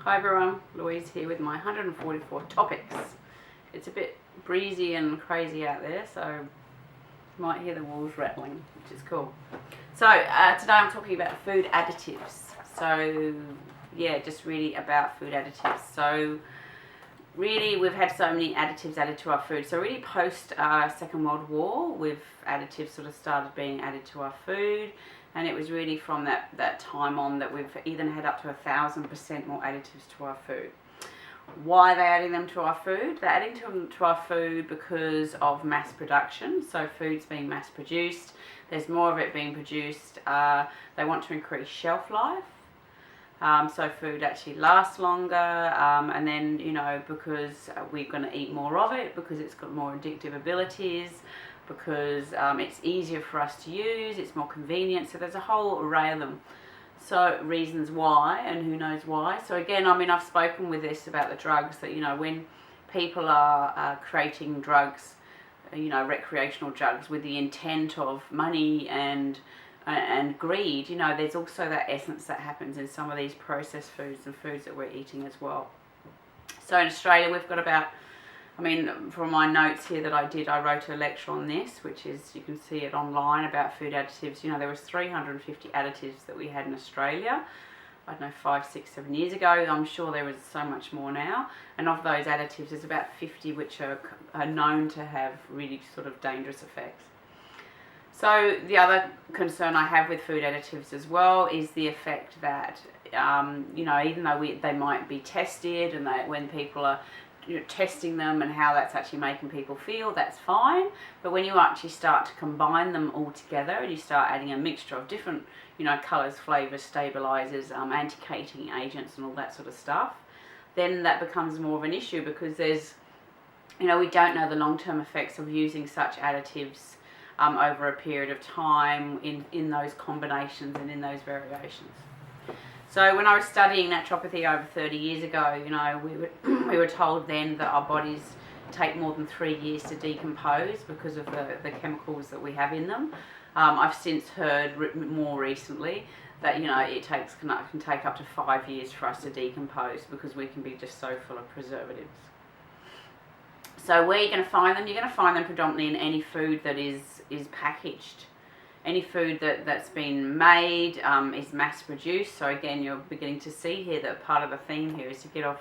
Hi everyone, Louise here with my 144 topics. It's a bit breezy and crazy out there, so you might hear the walls rattling, which is cool. So today I'm talking about food additives. So yeah, just really about food additives. So really we've had so many additives added to our food. So really post Second World War, with additives sort of started being added to our food. And it was really from that time on that we've even had up to 1,000% more additives to our food. Why are they adding them to our food? They're adding them to our food because of mass production. So food's being mass produced. There's more of it being produced. They want to increase shelf life. So food actually lasts longer. And then, because we're going to eat more of it, because it's got more addictive abilities, because it's easier for us to use, it's more convenient. So there's a whole array of them. So reasons why, and who knows why. So again, I've spoken with this about the drugs, that when people are creating drugs, recreational drugs, with the intent of money and greed, there's also that essence that happens in some of these processed foods and foods that we're eating as well. So in Australia, we've got about, from my notes here that I wrote a lecture on this, which is, you can see it online, about food additives. There was 350 additives that we had in Australia, I don't know, 5, 6, 7 years ago. I'm sure there is so much more now. And of those additives, there's about 50 which are known to have really sort of dangerous effects. So the other concern I have with food additives as well is the effect that, even though they might be tested, and when people are testing them and how that's actually making people feel, that's fine. But when you actually start to combine them all together and you start adding a mixture of different, colours, flavours, stabilisers, anti-caking agents and all that sort of stuff, then that becomes more of an issue, because there's, we don't know the long-term effects of using such additives over a period of time in those combinations and in those variations. So when I was studying naturopathy over 30 years ago, we were told then that our bodies take more than 3 years to decompose because of the chemicals that we have in them. I've since heard more recently that it can take up to 5 years for us to decompose, because we can be just so full of preservatives. So where are you going to find them? You're going to find them predominantly in any food that is packaged. Any food that's been made is mass produced. So again, you're beginning to see here that part of the theme here is to get off,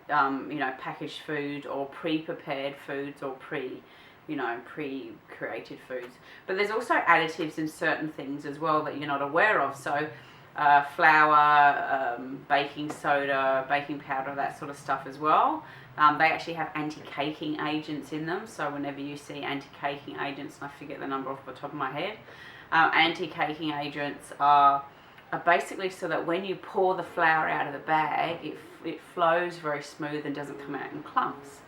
packaged food or pre-prepared foods or pre-created foods. But there's also additives in certain things as well that you're not aware of. So flour, baking soda, baking powder, that sort of stuff as well. They actually have anti-caking agents in them. So whenever you see anti-caking agents, and I forget the number off the top of my head, anti-caking agents are basically so that when you pour the flour out of the bag, it flows very smooth and doesn't come out in clumps.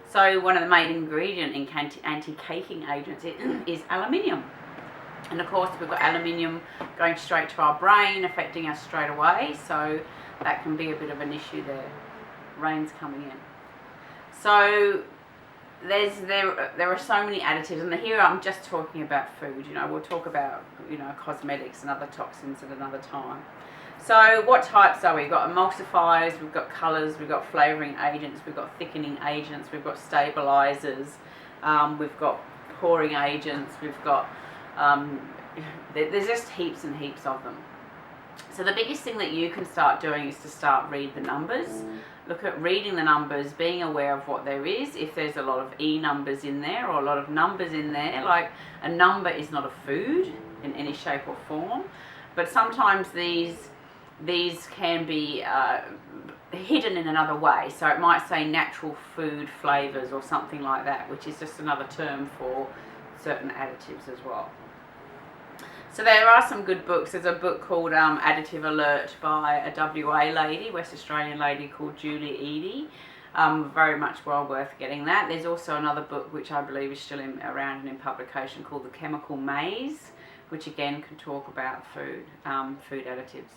So one of the main ingredients in anti-caking agents is aluminium. And of course we've got aluminium going straight to our brain, affecting us straight away, so that can be a bit of an issue there. Rain's coming in. So there are so many additives, and here I'm just talking about food. We'll talk about cosmetics and other toxins at another time. So what types are we? We've got emulsifiers, we've got colours, we've got flavouring agents, we've got thickening agents, we've got stabilisers, we've got pouring agents, we've got there's just heaps and heaps of them. So the biggest thing that you can start doing is to start read the numbers. Look at reading the numbers, being aware of what there is. If there's a lot of E numbers in there or a lot of numbers in there, like a number is not a food in any shape or form, but sometimes these can be hidden in another way. So it might say natural food flavours or something like that, which is just another term for certain additives as well. So there are some good books. There's a book called Additive Alert by a WA lady, West Australian lady called Julie Eadie. Very much well worth getting that. There's also another book which I believe is still around and in publication, called The Chemical Maze, which again can talk about food additives.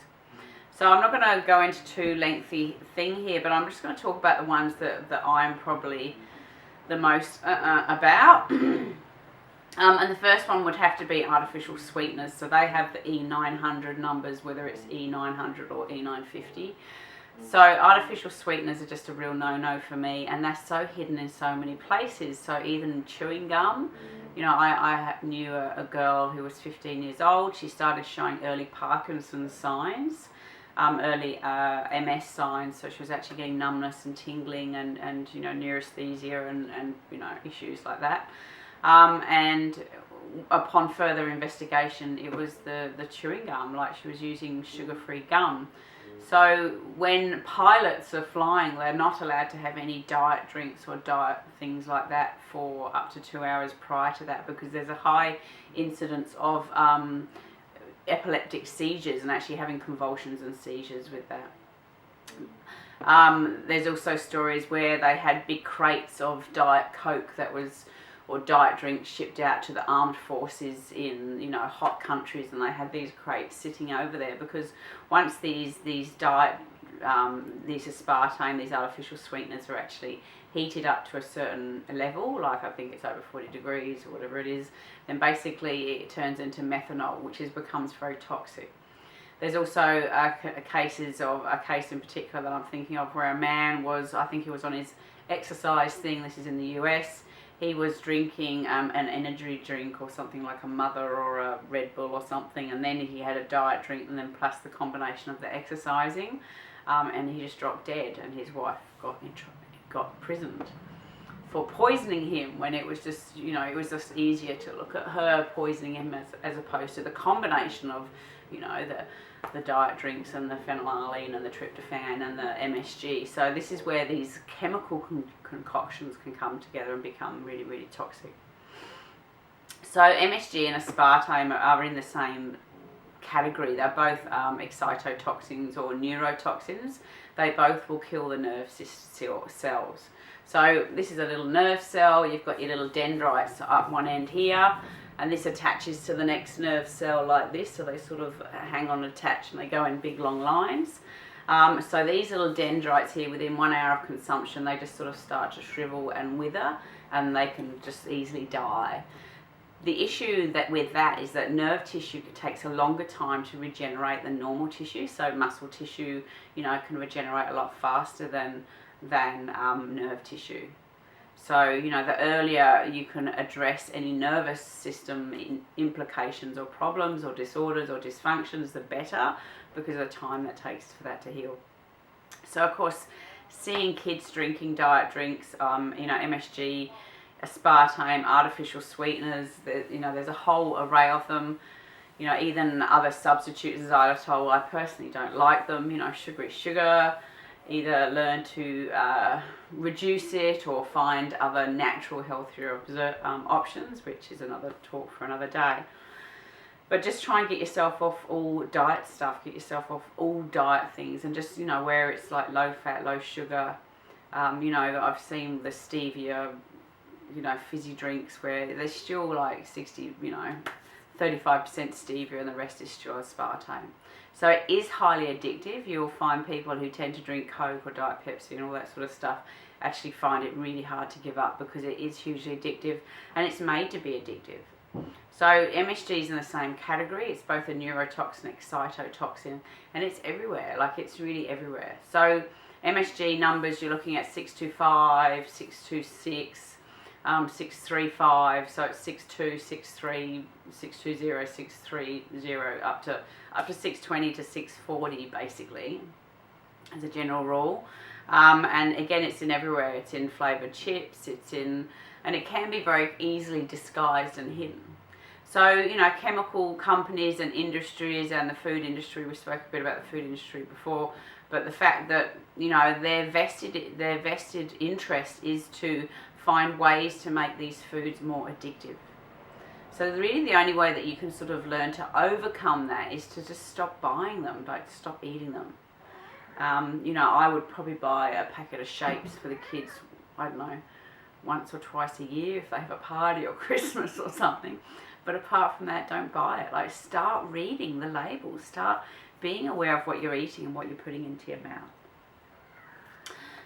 So I'm not going to go into too lengthy thing here, but I'm just going to talk about the ones that I'm probably the most about. And the first one would have to be artificial sweeteners. So they have the E900 numbers, whether it's E900 or E950. So artificial sweeteners are just a real no-no for me, and they're so hidden in so many places. So even chewing gum, you know, I knew a girl who was 15 years old. She started showing early Parkinson's signs, early MS signs. So she was actually getting numbness and tingling and you know, neurasthenia and you know, issues like that. And upon further investigation, it was the chewing gum, like she was using sugar-free gum. So when pilots are flying, they're not allowed to have any diet drinks or diet things like that for up to 2 hours prior to that, because there's a high incidence of epileptic seizures and actually having convulsions and seizures with that. There's also stories where they had big crates of Diet Coke that was, or diet drinks shipped out to the armed forces in, you know, hot countries, and they had these crates sitting over there because once these diet, these aspartame, these artificial sweeteners are actually heated up to a certain level, like I think it's over 40 degrees or whatever it is, then basically it turns into methanol, which becomes very toxic. There's also a case in particular that I'm thinking of where a man was, I think he was on his exercise thing, this is in the US, he was drinking an energy drink or something like a Mother or a Red Bull or something, and then he had a diet drink, and then plus the combination of the exercising, and he just dropped dead, and his wife got imprisoned for poisoning him, when it was just, you know, it was just easier to look at her poisoning him as opposed to the combination of, you know, the diet drinks and the phenylalanine and the tryptophan and the MSG. So this is where these chemical concoctions can come together and become really, really toxic. So MSG and aspartame are in the same category. They're both excitotoxins or neurotoxins. They both will kill the nerve cells. So this is a little nerve cell. You've got your little dendrites up one end here, and this attaches to the next nerve cell like this, so they sort of hang on, attach, and they go in big long lines. So these little dendrites here, within 1 hour of consumption, they just sort of start to shrivel and wither, and they can just easily die. The issue with that is that nerve tissue takes a longer time to regenerate than normal tissue. So muscle tissue, you know, can regenerate a lot faster than nerve tissue. So, you know, the earlier you can address any nervous system implications or problems or disorders or dysfunctions, the better, because of the time that takes for that to heal. So, of course, seeing kids drinking diet drinks, you know, MSG, aspartame, artificial sweeteners, you know, there's a whole array of them. You know, even other substitutes, xylitol, I personally don't like them. You know, sugar is sugar. Either learn to reduce it or find other natural, healthier options, which is another talk for another day. But just try and get yourself off all diet stuff, get yourself off all diet things, and just, you know, where it's like low fat, low sugar. You know, I've seen the stevia, you know, fizzy drinks where they're still like 60, you know, 35% stevia and the rest is still aspartame. So it is highly addictive. You'll find people who tend to drink Coke or Diet Pepsi and all that sort of stuff actually find it really hard to give up because it is hugely addictive, and it's made to be addictive. So MSG is in the same category. It's both a neurotoxin, excitotoxin, and it's everywhere. Like, it's really everywhere. So MSG numbers, you're looking at 625, 626, 635, so it's 62, 63, 620, 630, up to 620 to 640 basically, as a general rule. And again, it's in everywhere. It's in flavoured chips, and it can be very easily disguised and hidden. So, you know, chemical companies and industries and the food industry, we spoke a bit about the food industry before, but the fact that, you know, their vested interest is to find ways to make these foods more addictive. So really the only way that you can sort of learn to overcome that is to just stop buying them, like stop eating them. You know, I would probably buy a packet of shapes for the kids, I don't know, once or twice a year if they have a party or Christmas or something. But apart from that, don't buy it. Like, start reading the labels, start being aware of what you're eating and what you're putting into your mouth.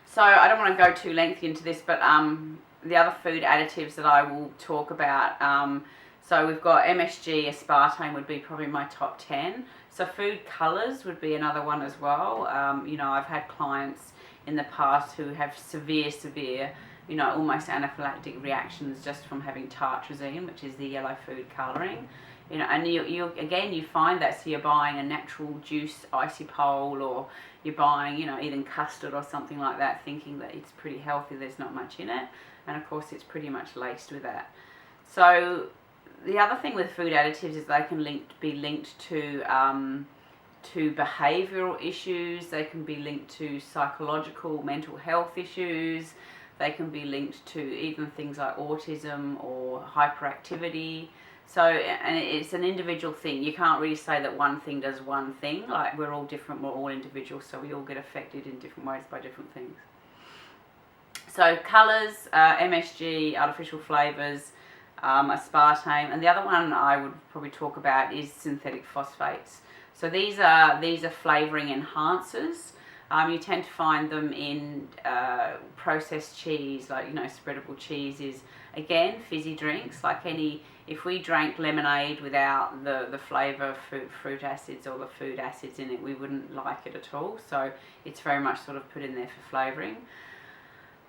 So I don't want to go too lengthy into this, but the other food additives that I will talk about, so we've got MSG, aspartame would be probably my top 10. So food colours would be another one as well. I've had clients in the past who have severe, almost anaphylactic reactions just from having tartrazine, which is the yellow food colouring. And you find that, so you're buying a natural juice icy pole, or you're buying, even custard or something like that, thinking that it's pretty healthy, there's not much in it, and of course it's pretty much laced with that. So the other thing with food additives is they can be linked to behavioural issues, they can be linked to psychological, mental health issues, they can be linked to even things like autism or hyperactivity. So, and it's an individual thing. You can't really say that one thing does one thing. Like, we're all different, we're all individuals, so we all get affected in different ways by different things. So colours, MSG, artificial flavours, aspartame, and the other one I would probably talk about is synthetic phosphates. So these are flavouring enhancers. You tend to find them in processed cheese, like, spreadable cheeses. Again, fizzy drinks, like if we drank lemonade without the flavour fruit acids or the food acids in it, we wouldn't like it at all. So it's very much sort of put in there for flavouring.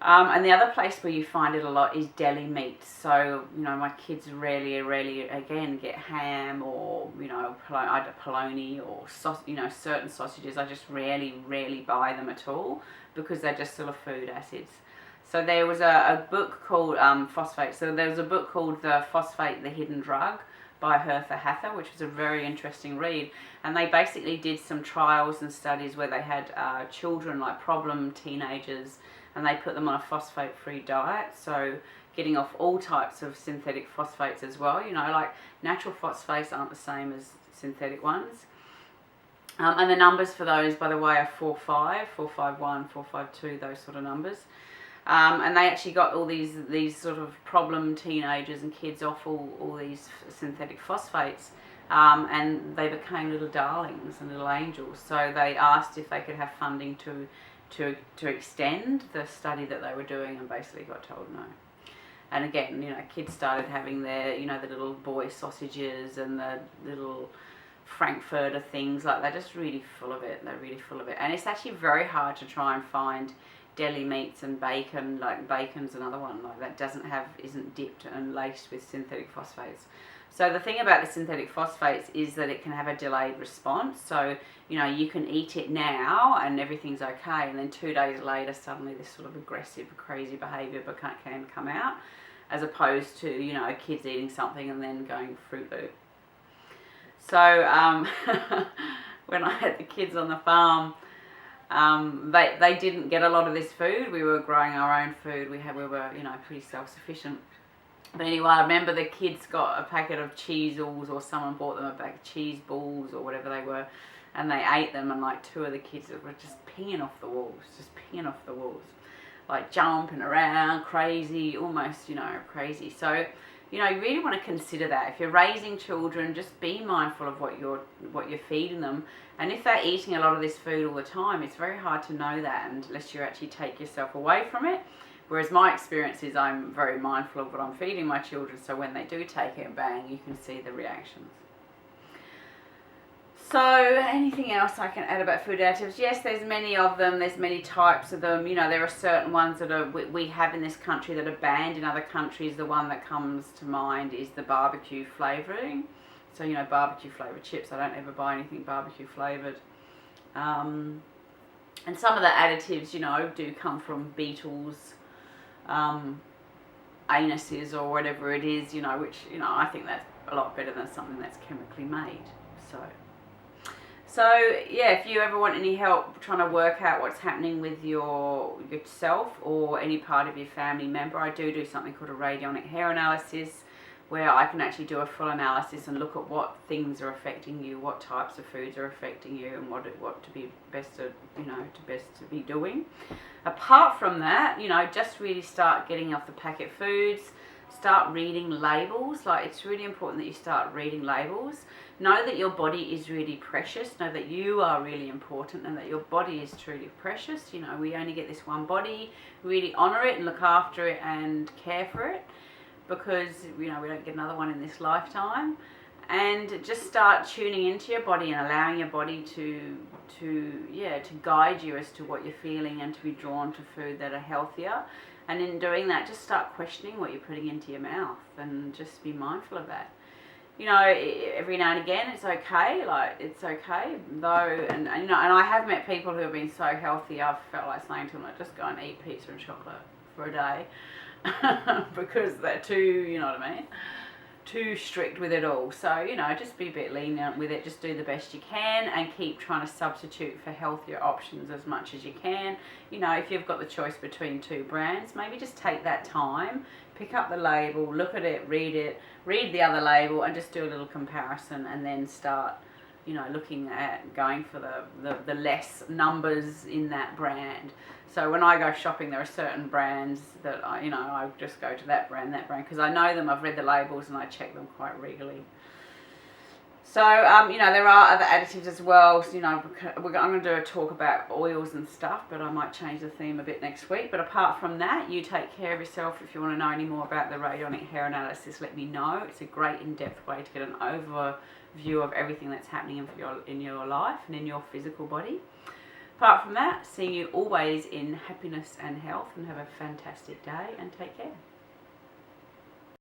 And the other place where you find it a lot is deli meat. So, my kids rarely again get ham or, either polony or certain sausages. I just rarely buy them at all because they're just full of food acids. So there was a book called Phosphate. So there was a book called The Phosphate, the Hidden Drug by Hertha Hatha, which was a very interesting read. And they basically did some trials and studies where they had children, like problem teenagers, and they put them on a phosphate-free diet, so getting off all types of synthetic phosphates as well. Like natural phosphates aren't the same as synthetic ones. And the numbers for those, by the way, are 4-5, 4-5-1, 4-5-2, those sort of numbers. And they actually got all these sort of problem teenagers and kids off all these synthetic phosphates, and they became little darlings and little angels. So they asked if they could have funding to extend the study that they were doing, and basically got told no. And again, kids started having their, the little boy sausages and the little Frankfurter things, like they're just really full of it. They're really full of it. And it's actually very hard to try and find deli meats and bacon, like bacon's another one, like that isn't dipped and laced with synthetic phosphates. So the thing about the synthetic phosphates is that it can have a delayed response. So, you can eat it now and everything's okay, and then 2 days later suddenly this sort of aggressive, crazy behaviour can come out, as opposed to, kids eating something and then going Fruit Loop. So when I had the kids on the farm, they didn't get a lot of this food. We were growing our own food. We were pretty self-sufficient. But anyway, I remember the kids got a packet of cheezels, or someone bought them a bag of cheese balls or whatever they were, and they ate them, and like 2 of the kids were just peeing off the walls, like jumping around, crazy, almost, crazy. So, you really want to consider that. If you're raising children, just be mindful of what you're feeding them. And if they're eating a lot of this food all the time, it's very hard to know that unless you actually take yourself away from it. Whereas my experience is I'm very mindful of what I'm feeding my children, so when they do take it, bang, you can see the reactions. So anything else I can add about food additives? Yes, there's many of them. There's many types of them. There are certain ones that we have in this country that are banned in other countries. The one that comes to mind is the barbecue flavouring. So, barbecue flavoured chips. I don't ever buy anything barbecue flavoured. And some of the additives, do come from beetles, anuses or whatever it is, which, I think that's a lot better than something that's chemically made. So yeah, if you ever want any help trying to work out what's happening with yourself or any part of your family member, I do something called a radionic hair analysis, where I can actually do a full analysis and look at what things are affecting you, what types of foods are affecting you, and what to be best to be doing. Apart from that, just really start getting off the packet foods. Start reading labels. Like, it's really important that you start reading labels. Know that your body is really precious. Know that you are really important, and that your body is truly precious. We only get this one body. Really honour it and look after it and care for it, because we don't get another one in this lifetime. and just start tuning into your body and allowing your body to guide you as to what you're feeling and to be drawn to food that are healthier. And in doing that, just start questioning what you're putting into your mouth and just be mindful of that. You know, every now and again, it's okay. Like, it's okay, though. And you know, and I have met people who have been so healthy, I've felt like saying to them, like, just go and eat pizza and chocolate for a day, because they're too, you know what I mean, too strict with it all. So, you know, just be a bit lenient with it. Just do the best you can and keep trying to substitute for healthier options as much as you can. You know, if you've got the choice between 2 brands, maybe just take that time, pick up the label, look at it, read the other label, and just do a little comparison, and then start, you know, looking at going for the less numbers in that brand. So when I go shopping, there are certain brands that I just go to that brand, because I know them, I've read the labels, and I check them quite regularly. So, you know, there are other additives as well. So, you know, I'm going to do a talk about oils and stuff, but I might change the theme a bit next week. But apart from that, you take care of yourself. If you want to know any more about the radionic hair analysis, let me know. It's a great in-depth way to get an overview of everything that's happening in your life and in your physical body. Apart from that, seeing you always in happiness and health, and have a fantastic day and take care.